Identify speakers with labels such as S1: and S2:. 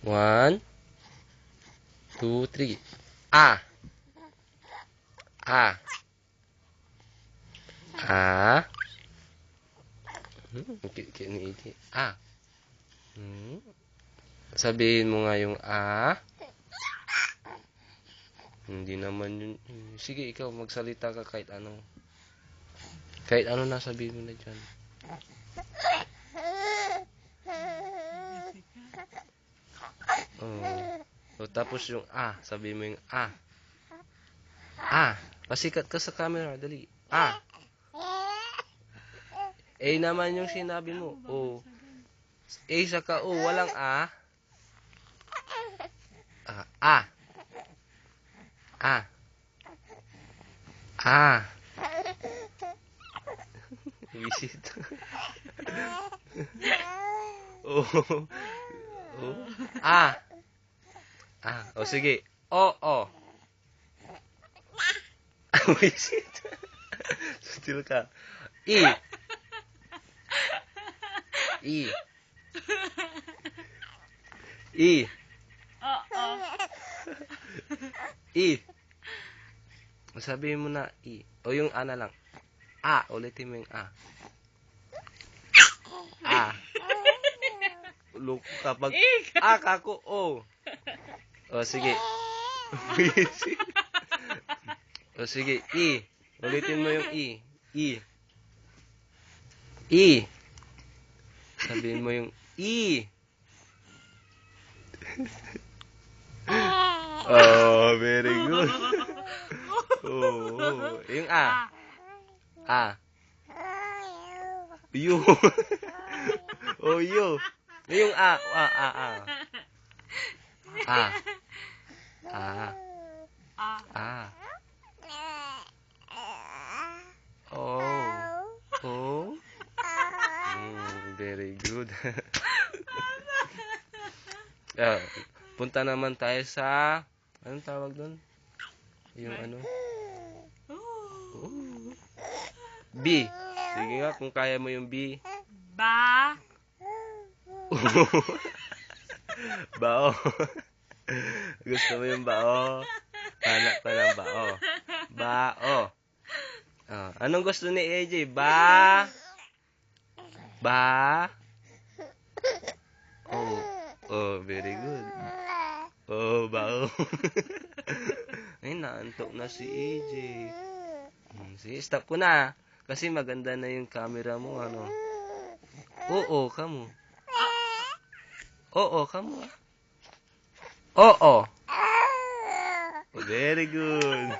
S1: 1, 2, 3. A. A. A. Kini A. Sabihin mo nga yung A. Hindi naman yun. Sige, ikaw magsalita ka kahit ano. Kahit ano na sabihin mo na dyan. O, tapos yung A. Sabihin mo yung A. A. Pasikat ka sa camera. Dali. A. A naman yung sinabi mo. O. A saka O. Walang A. A. A. A. Visit. O. O. A. A. O sige. O. O. Visit. Still ka. E. E. E. E. Sabihin mo na E. O yung A na lang. A. Ulitin mo yung A. A. Loko kapag A kako O. O sige. O sige. E. Ulitin mo yung E. E. E. Sabihin mo yung E. Oh, very good. Oh, yung A. A. U. Oh, U. Yung A. A. A. A. A. A. A. Oh. Oh. Very good. Punta naman tayo sa anong tawag doon? Yung ano? B. Sige nga kung kaya mo yung B.
S2: Ba.
S1: Bao. Gusto mo yung bao? Hanap ka ng bao. Bao. Anong gusto ni AJ? Ba. Ba. Oh. Oh, very good. Oh, bao. Ay, naantok na si AJ. Sige, stop ko na. Kasi maganda na yung camera mo, ano. Oo, kamo. Oo, kamo. Oo. Very good.